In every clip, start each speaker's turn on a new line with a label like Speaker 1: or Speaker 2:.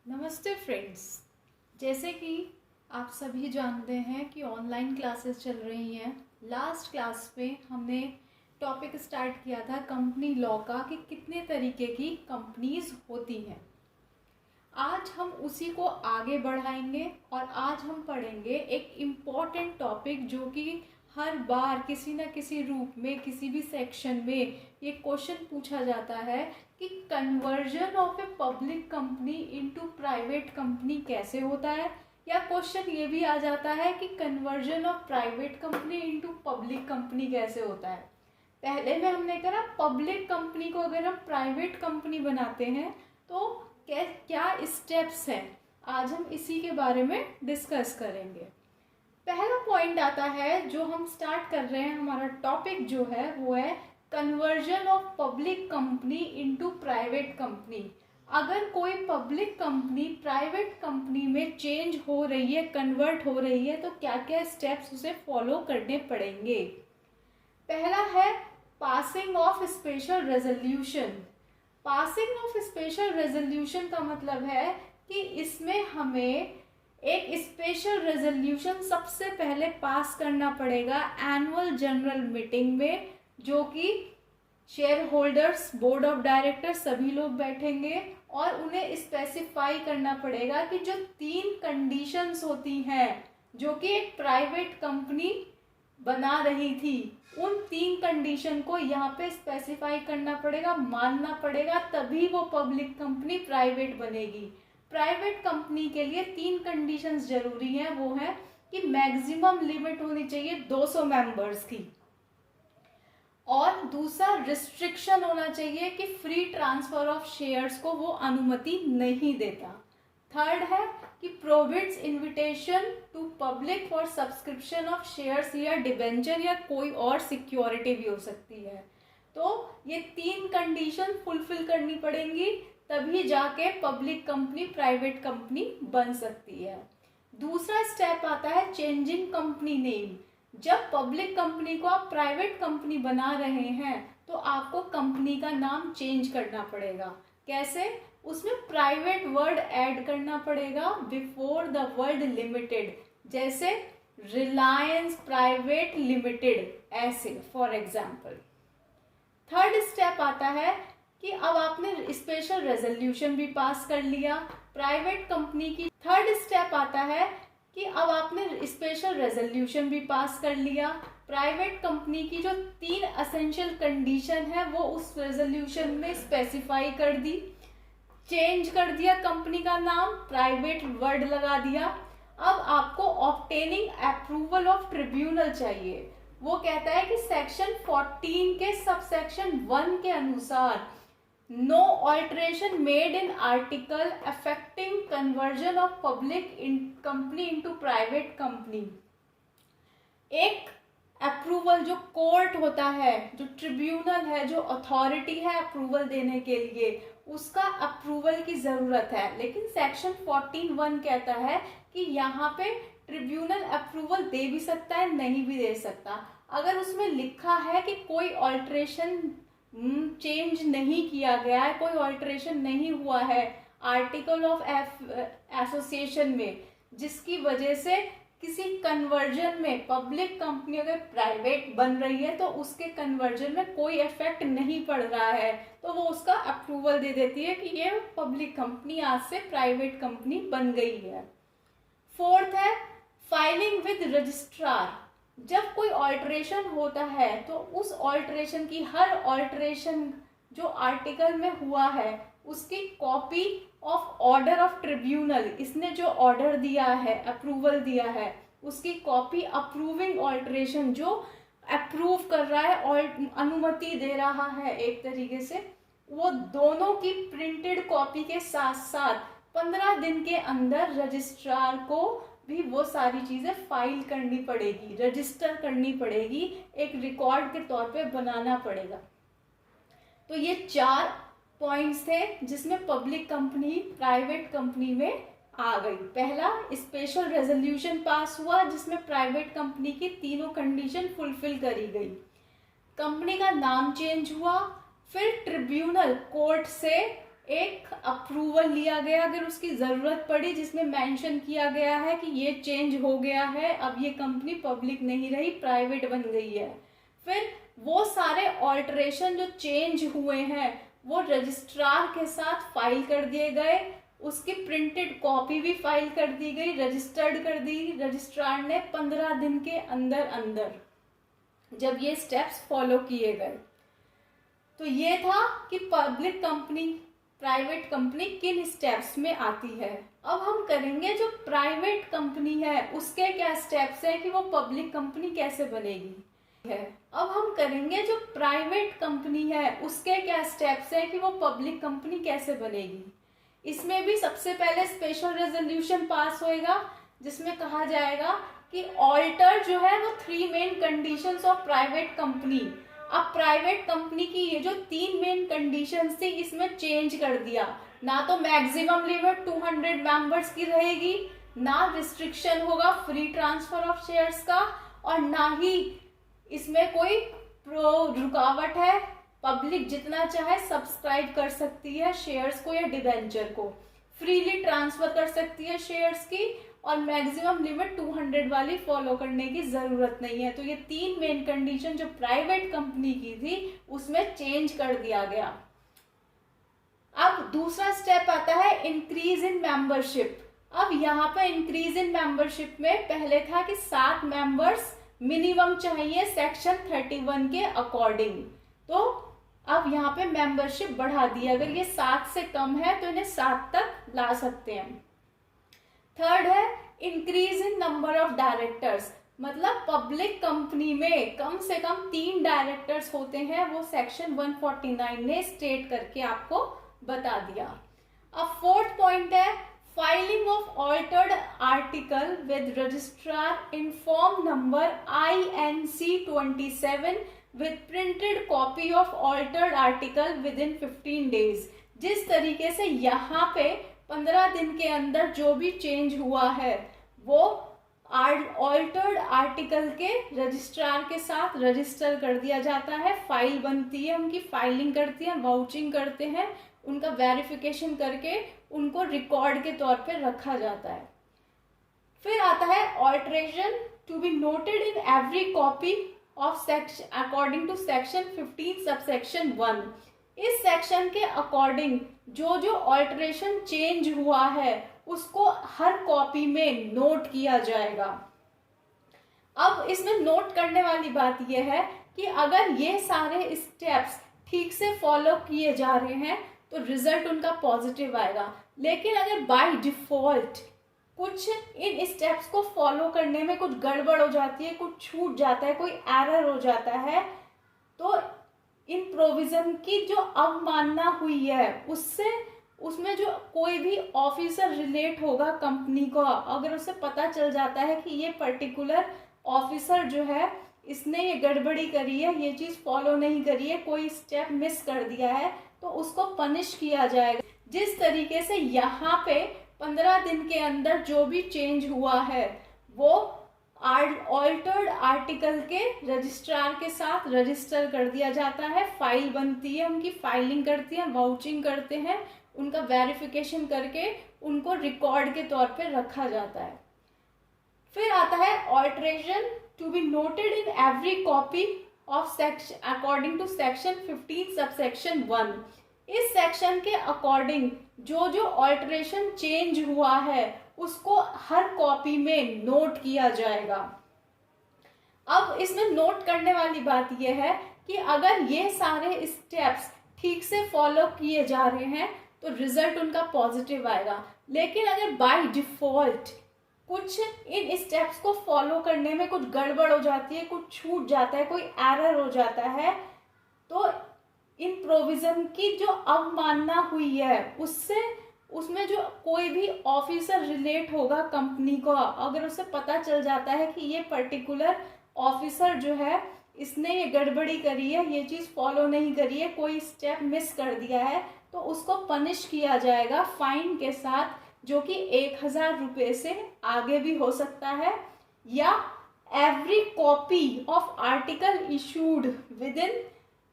Speaker 1: नमस्ते फ्रेंड्स। जैसे कि आप सभी जानते हैं कि ऑनलाइन क्लासेस चल रही हैं। लास्ट क्लास में हमने टॉपिक स्टार्ट किया था कंपनी लॉ का कि कितने तरीके की कंपनीज होती हैं। आज हम उसी को आगे बढ़ाएंगे और आज हम पढ़ेंगे एक इम्पॉर्टेंट टॉपिक जो कि हर बार किसी न किसी रूप में किसी भी सेक्शन में ये क्वेश्चन पूछा जाता है कि conversion of a public company into private company कैसे होता है, या क्वेश्चन ये भी आ जाता है कि conversion of private company into public company कैसे होता है। पहले में हमने कहा पब्लिक कंपनी को अगर हम प्राइवेट कंपनी बनाते हैं तो क्या स्टेप्स हैं, आज हम इसी के बारे में डिस्कस करेंगे। पहला पॉइंट आता है जो हम स्टार्ट कर रहे हैं, हमारा टॉपिक जो है वो है conversion of public company into private company. अगर कोई पब्लिक कंपनी प्राइवेट कंपनी में चेंज हो रही है, कन्वर्ट हो रही है, तो क्या क्या स्टेप्स उसे फॉलो करने पड़ेंगे। पहला है passing of special resolution. Passing of special resolution का मतलब है कि इसमें हमें एक स्पेशल रेजोल्यूशन सबसे पहले पास करना पड़ेगा एनुअल जनरल मीटिंग में, जो कि share holders, board of directors सभी लोग बैठेंगे और उन्हें स्पेसिफाई करना पड़ेगा कि जो 3 कंडीशंस होती हैं जो कि एक प्राइवेट कंपनी बना रही थी, उन 3 कंडीशन को यहाँ पे स्पेसिफाई करना पड़ेगा, मानना पड़ेगा, तभी वो पब्लिक कंपनी प्राइवेट बनेगी। प्राइवेट कंपनी के लिए 3 कंडीशंस जरूरी हैं। वो है कि मैक्सिमम लिमिट होनी चाहिए 200 मेंबर्स की, और दूसरा रिस्ट्रिक्शन होना चाहिए कि फ्री ट्रांसफर ऑफ शेयर्स को वो अनुमति नहीं देता। थर्ड है कि prohibits invitation to public for subscription of shares या डिबेंचर या कोई और सिक्योरिटी भी हो सकती है। तो ये 3 कंडीशन फुलफिल करनी पड़ेंगी, तभी जाके पब्लिक कंपनी प्राइवेट कंपनी बन सकती है। दूसरा स्टेप आता है चेंजिंग कंपनी नेम। जब पब्लिक कंपनी को आप प्राइवेट कंपनी बना रहे हैं तो आपको कंपनी का नाम चेंज करना पड़ेगा। कैसे? उसमें प्राइवेट वर्ड ऐड करना पड़ेगा बिफोर द वर्ड लिमिटेड, जैसे रिलायंस प्राइवेट लिमिटेड, ऐसे फॉर एग्जाम्पल। थर्ड स्टेप आता है कि अब आपने स्पेशल रेजोल्यूशन भी पास कर लिया प्राइवेट कंपनी की। थर्ड स्टेप आता है कि अब आपने स्पेशल रेजोल्यूशन भी पास कर लिया, प्राइवेट कंपनी की जो 3 एसेंशियल कंडीशन है वो उस रेजोल्यूशन में स्पेसिफाई कर दी, चेंज कर दिया कंपनी का नाम, प्राइवेट वर्ड लगा दिया। अब आपको ऑब्टेनिंग अप्रूवल ऑफ ट्रिब्यूनल चाहिए। वो कहता है कि सेक्शन 14 के सब सेक्शन 1 के अनुसार no alteration made in article affecting conversion of public company into private company. एक अप्रूवल जो कोर्ट होता है, जो ट्रिब्यूनल है, जो अथॉरिटी है अप्रूवल देने के लिए, उसका अप्रूवल की जरूरत है। लेकिन सेक्शन 14(1) कहता है कि यहाँ पे ट्रिब्यूनल अप्रूवल दे भी सकता है, नहीं भी दे सकता। अगर उसमें लिखा है कि कोई ऑल्टरेशन चेंज नहीं किया गया है, कोई ऑल्टरेशन नहीं हुआ है आर्टिकल ऑफ एसोसिएशन में, जिसकी वजह से किसी कन्वर्जन में पब्लिक कंपनी अगर प्राइवेट बन रही है तो उसके कन्वर्जन में कोई इफेक्ट नहीं पड़ रहा है, तो वो उसका अप्रूवल दे देती है कि ये पब्लिक कंपनी आज से प्राइवेट कंपनी बन गई है। फोर्थ है फाइलिंग विद रजिस्ट्रार। जब कोई ऑल्टरेशन होता है तो उस ऑल्टरेशन की, हर ऑल्टरेशन जो आर्टिकल में हुआ है उसकी copy of order of tribunal, इसने जो ऑर्डर दिया है, अप्रूवल दिया है, उसकी कॉपी अप्रूविंग ऑल्टरेशन, जो अप्रूव कर रहा है और अनुमति दे रहा है एक तरीके से, वो दोनों की प्रिंटेड कॉपी के साथ साथ 15 दिन के अंदर रजिस्ट्रार को भी वो सारी चीजें फाइल करनी पड़ेगी, रजिस्टर करनी पड़ेगी, एक रिकॉर्ड के तौर पे बनाना पड़ेगा। तो ये 4 पॉइंट्स थे जिसमें पब्लिक कंपनी प्राइवेट कंपनी में आ गई। पहला, स्पेशल रेजोल्यूशन पास हुआ जिसमें प्राइवेट कंपनी की तीनों कंडीशन फुलफिल करी गई, कंपनी का नाम चेंज हुआ, फिर ट्रिब्यूनल कोर्ट से एक अप्रूवल लिया गया अगर उसकी ज़रूरत पड़ी, जिसमें मेंशन किया गया है कि ये चेंज हो गया है, अब ये कंपनी पब्लिक नहीं रही, प्राइवेट बन गई है। फिर वो सारे ऑल्टरेशन जो चेंज हुए हैं वो रजिस्ट्रार के साथ फाइल कर दिए गए, उसकी प्रिंटेड कॉपी भी फाइल कर दी गई, रजिस्टर्ड कर दी रजिस्ट्रार ने 15 दिन के अंदर अंदर, जब ये स्टेप्स फॉलो किए गए। तो ये था कि पब्लिक कंपनी प्राइवेट कंपनी किन स्टेप्स में आती है। अब हम करेंगे जो प्राइवेट कंपनी है उसके क्या स्टेप्स हैं कि वो पब्लिक कंपनी कैसे बनेगी है। अब हम करेंगे जो प्राइवेट कंपनी है उसके क्या स्टेप्स हैं कि वो पब्लिक कंपनी कैसे बनेगी। इसमें भी सबसे पहले स्पेशल रेजोल्यूशन पास होएगा जिसमें कहा जाएगा कि ऑल्टर जो है वो 3 main conditions of private company. अब प्राइवेट कंपनी की ये जो 3 मेन कंडीशंस थी इसमें चेंज कर दिया, ना तो मैक्सिमम लिमिट 200 मेंबर्स की रहेगी, ना रिस्ट्रिक्शन होगा फ्री ट्रांसफर ऑफ शेयर्स का, और ना ही इसमें कोई रुकावट है, पब्लिक जितना चाहे सब्सक्राइब कर सकती है शेयर्स को या डिबेंचर को, फ्रीली ट्रांसफर कर सकती है शेयर्स की, और मैक्सिमम लिमिट 200 वाली फॉलो करने की जरूरत नहीं है। तो ये 3 मेन कंडीशन जो प्राइवेट कंपनी की थी उसमें चेंज कर दिया गया। अब दूसरा स्टेप आता है इंक्रीज इन मेंबरशिप। अब यहाँ पे इंक्रीज इन मेंबरशिप में पहले था कि 7 मेंबर्स मिनिमम चाहिए सेक्शन 31 के अकॉर्डिंग, तो अब यहाँ पे मेंबरशिप बढ़ा दी, अगर ये 7 से कम है तो इन्हें 7 तक ला सकते हैं। थर्ड है increase in number of directors, मतलब पब्लिक कंपनी में कम से कम 3 डायरेक्टर्स होते हैं, वो सेक्शन 149 ने स्टेट करके आपको बता दिया। अब फोर्थ पॉइंट है filing of altered article with registrar in form number INC 27 with printed copy of altered article with in 15 days. जिस तरीके से यहाँ पे 15 दिन के अंदर जो भी चेंज हुआ है वो ऑल्टर्ड आर्टिकल के रजिस्ट्रार के साथ रजिस्टर कर दिया जाता है, फाइल बनती है, उनकी फाइलिंग करती है, वाउचिंग करते हैं, उनका वेरिफिकेशन करके उनको रिकॉर्ड के तौर पे रखा जाता है। फिर आता है alteration to be noted in every copy of section according to section 15 subsection 1। इस सेक्शन के अकॉर्डिंग जो जो ऑल्टरेशन चेंज हुआ है उसको हर कॉपी में नोट किया जाएगा। अब इसमें नोट करने वाली बात यह है कि अगर ये सारे स्टेप्स ठीक से फॉलो किए जा रहे हैं तो रिजल्ट उनका पॉजिटिव आएगा, लेकिन अगर बाय डिफॉल्ट कुछ इन स्टेप्स को फॉलो करने में कुछ गड़बड़ हो जाती है, कुछ छूट जाता है, कोई एरर हो जाता है, तो इन प्रोविजन की जो अवमानना हुई है उसमें जो कोई भी ऑफिसर रिलेट होगा कंपनी को, अगर उसे पता चल जाता है कि ये पर्टिकुलर ऑफिसर जो है इसने ये गड़बड़ी करी है, ये चीज़ फॉलो नहीं करी है, कोई स्टेप मिस कर दिया है, तो उसको पनिश किया जाएगा। जिस तरीके से यहाँ पे 15 दिन के अंदर जो भी चेंज हुआ है वो ऑल्टर्ड आर्टिकल के रजिस्ट्रार के साथ रजिस्टर कर दिया जाता है, फाइल बनती है, उनकी फाइलिंग करती है, वाउचिंग करते हैं, उनका वेरिफिकेशन करके उनको रिकॉर्ड के तौर पे रखा जाता है। फिर आता है alteration to be noted in every copy of section according to section 15 subsection 1। इस सेक्शन के अकॉर्डिंग जो जो ऑल्टरेशन चेंज हुआ है उसको हर कॉपी में नोट किया जाएगा। अब इसमें नोट करने वाली बात यह है कि अगर ये सारे स्टेप्स ठीक से फॉलो किए जा रहे हैं तो रिजल्ट उनका पॉजिटिव आएगा, लेकिन अगर बाय डिफॉल्ट कुछ इन स्टेप्स को फॉलो करने में कुछ गड़बड़ हो जाती है, कुछ छूट जाता है, कोई एरर हो जाता है, तो इन प्रोविजन की जो अवमानना हुई है उसमें जो कोई भी ऑफिसर रिलेट होगा कंपनी को, अगर उसे पता चल जाता है कि ये पर्टिकुलर ऑफिसर जो है इसने ये गड़बड़ी करी है, ये चीज़ फॉलो नहीं करी है, कोई स्टेप मिस कर दिया है, तो उसको पनिश किया जाएगा फाइन के साथ, जो कि 1000 रुपये से आगे भी हो सकता है, या every copy of article issued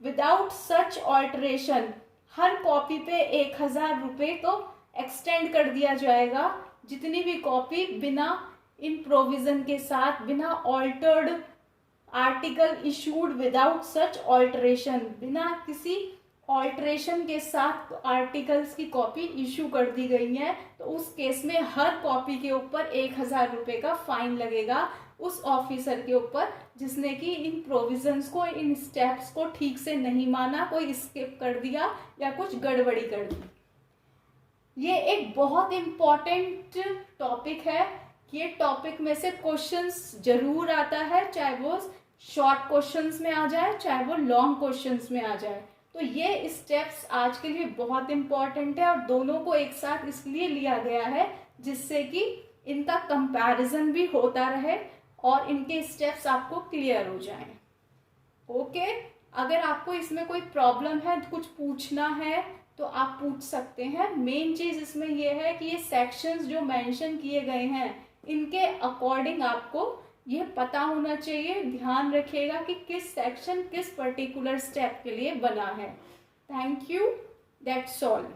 Speaker 1: without such alteration, her copy पे 1000 रुपये तो एक्सटेंड कर दिया जाएगा। जितनी भी कॉपी बिना इन प्रोविजन के साथ, बिना ऑल्टर्ड आर्टिकल इशूड विदाउट सच ऑल्टरेशन, बिना किसी ऑल्टरेशन के साथ आर्टिकल्स की कॉपी इशू कर दी गई है, तो उस केस में हर कॉपी के ऊपर 1000 रुपये का फाइन लगेगा उस ऑफिसर के ऊपर जिसने कि इन प्रोविजंस को, इन स्टेप्स को ठीक से नहीं माना, कोई स्किप कर दिया या कुछ गड़बड़ी कर दी। ये एक बहुत इम्पॉर्टेंट टॉपिक है। ये टॉपिक में से क्वेश्चंस जरूर आता है, चाहे वो शॉर्ट क्वेश्चंस में आ जाए, चाहे वो लॉन्ग क्वेश्चंस में आ जाए। तो ये स्टेप्स आज के लिए बहुत इम्पॉर्टेंट है और दोनों को एक साथ इसलिए लिया गया है जिससे कि इनका कंपैरिजन भी होता रहे और इनके स्टेप्स आपको क्लियर हो जाएं। ओके, अगर आपको इसमें कोई प्रॉब्लम है, कुछ पूछना है तो आप पूछ सकते हैं। मेन चीज इसमें यह है कि ये सेक्शंस जो मेंशन किए गए हैं इनके अकॉर्डिंग आपको ये पता होना चाहिए। ध्यान रखिएगा कि किस सेक्शन किस पर्टिकुलर स्टेप के लिए बना है। Thank you, that's all.